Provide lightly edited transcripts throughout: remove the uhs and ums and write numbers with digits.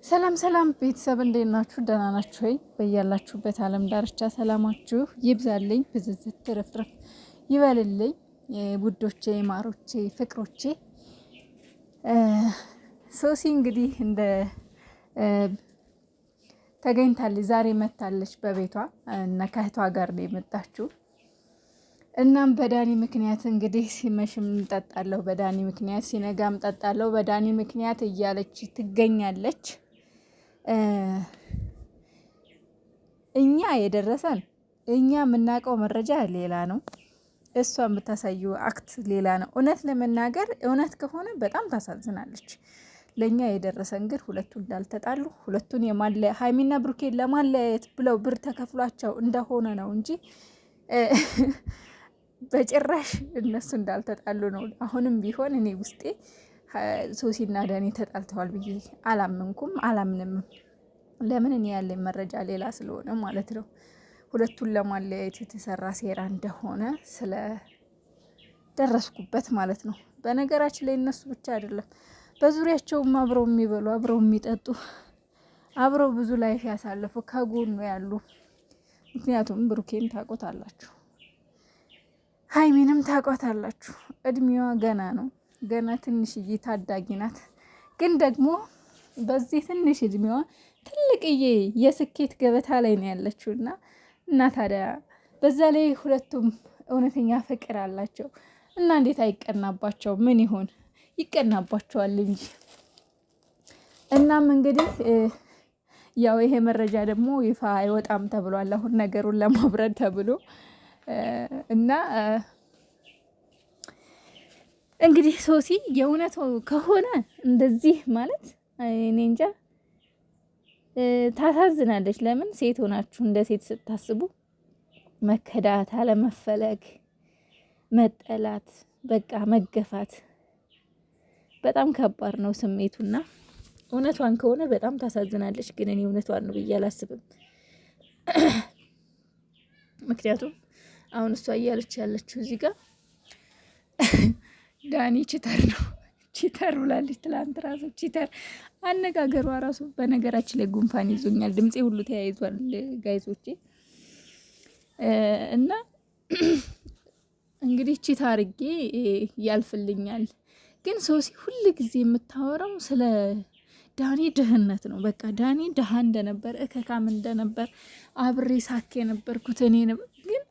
ሰላም ሰላም ቤተሰብ እንዴት ናችሁ? ደህና ናችሁ ወይ? በያላችሁበት ዓለም ዳርቻ ሰላማችሁ ይብዛልኝ፣ ብዝዝት ትርፍርፍ ይበልልኝ። ውዶቼ፣ ማሮቼ፣ ፍቅሮቼ ሶሲ እንግዲህ እንደ ተገኝታለች። ዛሬ መታለች በቤቷ እና ከእህቷ ጋር ነው የመጣችው። እናም በዳኒ ምክንያት እንግዲህ ሲመሽም ጠጣለሁ፣ በዳኒ ምክንያት ሲነጋም ጠጣለሁ፣ በዳኒ ምክንያት እያለች ትገኛለች። እኛ የደረሰን እኛ የምናውቀው መረጃ ሌላ ነው፣ እሷ የምታሳየው አክት ሌላ ነው። እውነት ለመናገር እውነት ከሆነ በጣም ታሳዝናለች። ለእኛ የደረሰን ግን ሁለቱ እንዳልተጣሉ ሁለቱን ሀይሚና ብሩኬን ለማለያየት ብለው ብር ተከፍሏቸው እንደሆነ ነው እንጂ በጭራሽ እነሱ እንዳልተጣሉ ነው። አሁንም ቢሆን እኔ ውስጤ ሶሲና ዳኒ ተጣልተዋል ብዬ አላመንኩም፣ አላምንም። ለምን እኔ ያለኝ መረጃ ሌላ ስለሆነ ማለት ነው። ሁለቱን ለማለያየት የተሰራ ሴራ እንደሆነ ስለደረስኩበት ማለት ነው። በነገራችን ላይ እነሱ ብቻ አይደለም፣ በዙሪያቸውም አብረው የሚበሉ አብረው የሚጠጡ አብረው ብዙ ላይፍ ያሳለፉ ከጎኑ ያሉ። ምክንያቱም ብሩኬን ታቆታላችሁ፣ ሀይሚንም ታቆታላችሁ። እድሜዋ ገና ነው፣ ገና ትንሽዬ ታዳጊ ናት። ግን ደግሞ በዚህ ትንሽ እድሜዋ ትልቅዬ የስኬት ገበታ ላይ ነው ያለችው እና ታዲያ በዛ ላይ ሁለቱም እውነተኛ ፍቅር አላቸው እና እንዴት አይቀናባቸው? ምን ይሆን ይቀናባቸዋል እንጂ። እናም እንግዲህ ያው ይሄ መረጃ ደግሞ ይፋ አይወጣም ተብሏል፣ አሁን ነገሩን ለማብረድ ተብሎ እና እንግዲህ ሶሲ የእውነት ከሆነ እንደዚህ ማለት እኔ እንጃ ታሳዝናለች። ለምን ሴት ሆናችሁ እንደ ሴት ስታስቡ መከዳት፣ አለመፈለግ፣ መጠላት፣ በቃ መገፋት በጣም ከባድ ነው ስሜቱና እውነቷን ከሆነ በጣም ታሳዝናለች። ግን እኔ እውነቷን ነው ብዬ አላስብም። ምክንያቱም አሁን እሷ እያለች ያለችው እዚህ ጋር ዳኒ ቺተር ነው ቺተር ብላለች። ትላንት ራሱ ቺተር አነጋገሯ ራሱ። በነገራችን ላይ ጉንፋን ይዞኛል፣ ድምፄ ሁሉ ተያይዟል ጋይዞቼ። እና እንግዲህ ቺት አርጌ ያልፍልኛል። ግን ሶሲ ሁል ጊዜ የምታወራው ስለ ዳኒ ድህነት ነው። በቃ ዳኒ ድሃ እንደነበር እከካም እንደነበር አብሬ ሳክ የነበርኩት እኔ ነበር። ግን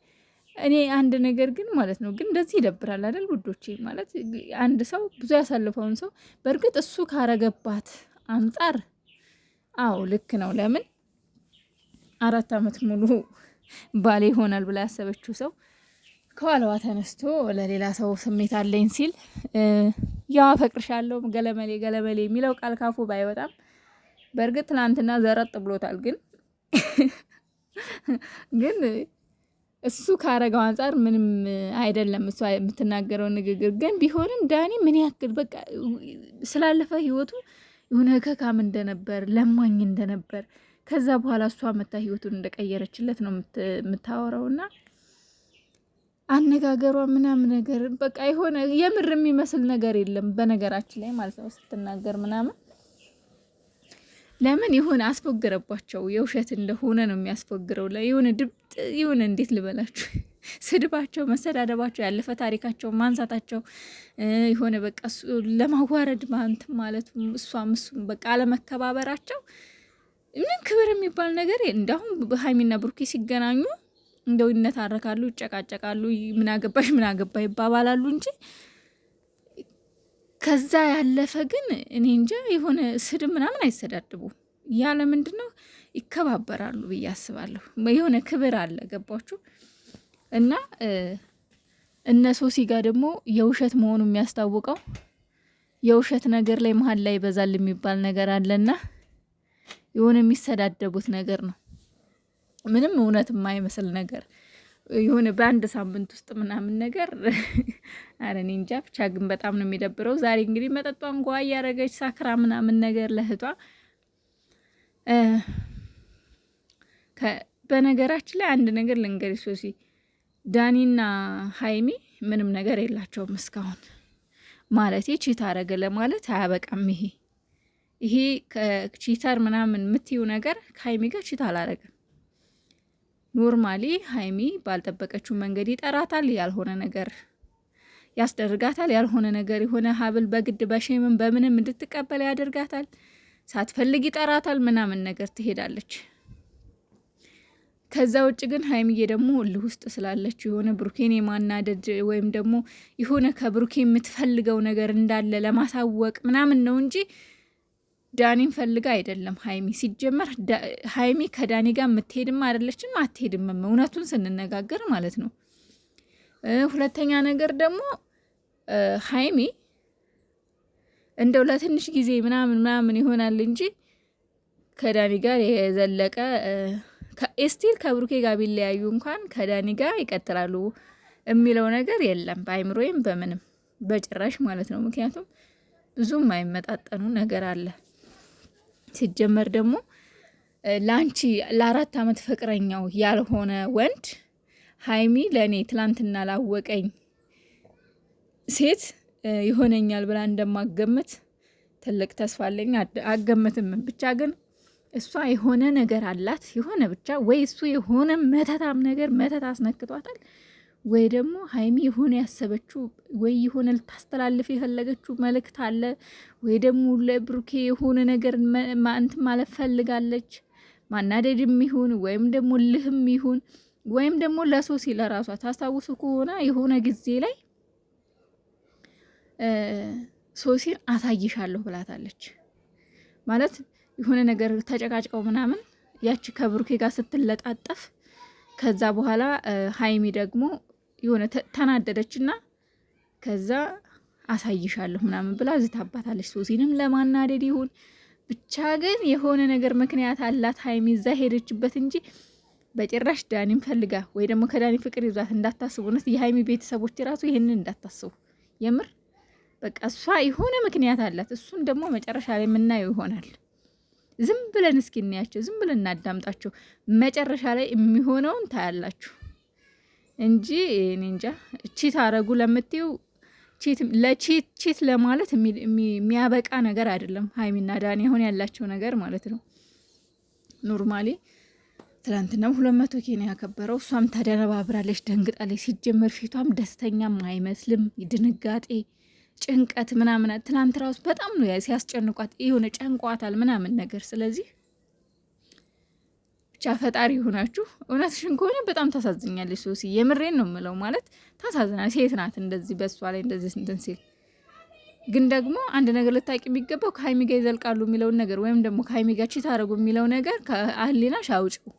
እኔ አንድ ነገር ግን ማለት ነው፣ ግን እንደዚህ ይደብራል አይደል ውዶቼ? ማለት አንድ ሰው ብዙ ያሳልፈውን ሰው በእርግጥ እሱ ካረገባት አንጻር አዎ ልክ ነው። ለምን 4 ዓመት ሙሉ ባሌ ይሆናል ብላ ያሰበችው ሰው ከኋላዋ ተነስቶ ለሌላ ሰው ስሜት አለኝ ሲል ያው አፈቅርሻለሁ ገለመሌ ገለመሌ የሚለው ቃል ካፉ ባይወጣም በእርግጥ ትናንትና ዘረጥ ብሎታል። ግን እሱ ካረገው አንጻር ምንም አይደለም እሱ የምትናገረው ንግግር። ግን ቢሆንም ዳኒ ምን ያክል በቃ ስላለፈ ህይወቱ የሆነ ከካም እንደነበር ለማኝ እንደነበር ከዛ በኋላ እሷ መታ ህይወቱን እንደቀየረችለት ነው የምታወራውና አነጋገሯ ምናምን ነገር በቃ የሆነ የምር የሚመስል ነገር የለም በነገራችን ላይ ማለት ነው ስትናገር ምናምን። ለምን የሆነ አስፎገረባቸው የውሸት እንደሆነ ነው የሚያስፎግረው። የሆነ ድብጥ የሆነ እንዴት ልበላችሁ ስድባቸው፣ መሰዳደባቸው፣ ያለፈ ታሪካቸው ማንሳታቸው የሆነ በቃ ለማዋረድ ማንት ማለት እሷም እሱም በቃ አለመከባበራቸው ምን ክብር የሚባል ነገር እንዳሁን በሀይሚና ብሩኬ ሲገናኙ እንደው ይነታረካሉ፣ ይጨቃጨቃሉ፣ ምን አገባሽ ምን አገባ ይባባላሉ እንጂ ከዛ ያለፈ ግን እኔ እንጃ የሆነ ስድብ ምናምን አይሰዳድቡ። ያለ ምንድነው ይከባበራሉ ብዬ አስባለሁ። የሆነ ክብር አለ ገባችሁ? እና እነ ሶሲ ጋር ደግሞ የውሸት መሆኑ የሚያስታውቀው የውሸት ነገር ላይ መሀል ላይ ይበዛል የሚባል ነገር አለና የሆነ የሚሰዳደቡት ነገር ነው። ምንም እውነት የማይመስል ነገር የሆነ በአንድ ሳምንት ውስጥ ምናምን ነገር አረ እኔ እንጃ ብቻ ግን በጣም ነው የሚደብረው። ዛሬ እንግዲህ መጠጧን ጓ እያረገች ሳክራ ምናምን ነገር ለህቷ በነገራችን ላይ አንድ ነገር ልንገርሽ ሶሲ፣ ዳኒና ሀይሚ ምንም ነገር የላቸውም እስካሁን። ማለት ቺት አረገ ለማለት አያበቃም። ይሄ ይሄ ከቺተር ምናምን የምትይው ነገር ከሀይሚ ጋር ቺት አላረግም። ኖርማሊ ሀይሚ ባልጠበቀችው መንገድ ይጠራታል፣ ያልሆነ ነገር ያስደርጋታል፣ ያልሆነ ነገር የሆነ ሀብል በግድ በሼምም በምንም እንድትቀበል ያደርጋታል፣ ሳትፈልግ ይጠራታል፣ ምናምን ነገር ትሄዳለች። ከዛ ውጭ ግን ሀይሚዬ ደግሞ እልህ ውስጥ ስላለች የሆነ ብሩኬን የማናደድ ወይም ደግሞ የሆነ ከብሩኬ የምትፈልገው ነገር እንዳለ ለማሳወቅ ምናምን ነው እንጂ ዳኒን ፈልጋ አይደለም። ሀይሚ ሲጀመር ሀይሚ ከዳኒ ጋር የምትሄድም አይደለችም፣ አትሄድምም፣ እውነቱን ስንነጋገር ማለት ነው። ሁለተኛ ነገር ደግሞ ሀይሚ እንደው ለትንሽ ጊዜ ምናምን ይሆናል እንጂ ከዳኒ ጋር የዘለቀ ስቲል ከብሩኬ ጋር ቢለያዩ እንኳን ከዳኒ ጋር ይቀጥላሉ የሚለው ነገር የለም፣ በአይምሮዬም በምንም በጭራሽ ማለት ነው። ምክንያቱም ብዙም የማይመጣጠኑ ነገር አለ። ሲጀመር ደግሞ ለአንቺ ለ4 ዓመት ፍቅረኛው ያልሆነ ወንድ ሀይሚ ለእኔ ትላንትና ላወቀኝ ሴት ይሆነኛል ብላ እንደማገምት ትልቅ ተስፋ አለኝ። አገምትም ብቻ ግን እሷ የሆነ ነገር አላት፣ የሆነ ብቻ ወይ እሱ የሆነ መተታም ነገር መተት አስነክቷታል፣ ወይ ደግሞ ሀይሚ የሆነ ያሰበችው ወይ የሆነ ልታስተላልፍ የፈለገችው መልእክት አለ፣ ወይ ደግሞ ለብሩኬ የሆነ ነገር እንትን ማለት ፈልጋለች። ማናደድም ይሁን ወይም ደግሞ ልህም ይሁን ወይም ደግሞ ለሶሲ ለራሷ ታስታውሱ ከሆነ የሆነ ጊዜ ላይ ሶሲን አሳይሻለሁ ብላታለች። ማለት የሆነ ነገር ተጨቃጭቀው ምናምን ያቺ ከብሩኬ ጋር ስትለጣጠፍ ከዛ በኋላ ሀይሚ ደግሞ የሆነ ተናደደችና ከዛ አሳይሻለሁ ምናምን ብላ ዝታባታለች። ሶሲንም ለማናደድ ይሁን ብቻ ግን የሆነ ነገር ምክንያት አላት ሀይሚ እዛ ሄደችበት እንጂ በጭራሽ ዳኒም ፈልጋ ወይ ደግሞ ከዳኒ ፍቅር ይዟት እንዳታስቡ። እውነት የሀይሚ ቤተሰቦች ራሱ ይህንን እንዳታስቡ የምር በቃ እሷ የሆነ ምክንያት አላት። እሱን ደግሞ መጨረሻ ላይ የምናየው ይሆናል። ዝም ብለን እስኪ እናያቸው፣ ዝም ብለን እናዳምጣቸው። መጨረሻ ላይ የሚሆነውን ታያላችሁ እንጂ እኔ እንጃ። ቺት አረጉ ለምትዩ ቺት ለማለት የሚያበቃ ነገር አይደለም። ሀይሚና ዳኒ አሁን ያላቸው ነገር ማለት ነው። ኖርማሊ ትላንትናም 200 ኬን ያከበረው እሷም ተደነባብራለች፣ ደንግጣለች። ሲጀመር ፊቷም ደስተኛም አይመስልም፣ ድንጋጤ ጭንቀት ምናምን ትናንት ራሱ በጣም ነው ሲያስጨንቋት የሆነ ጨንቋታል ምናምን ነገር። ስለዚህ ብቻ ፈጣሪ ይሆናችሁ። እውነትሽን ከሆነ በጣም ታሳዝኛለች ሶሲ፣ የምሬን ነው የምለው። ማለት ታሳዝናል። ሴት ናት እንደዚህ በሷ ላይ እንደዚህ እንትን ሲል። ግን ደግሞ አንድ ነገር ልታቂ የሚገባው ከሀይሚ ጋር ይዘልቃሉ የሚለውን ነገር ወይም ደግሞ ከሀይሚ ጋር ቺት አደረጉ የሚለው ነገር ከህሊናሽ አውጪው።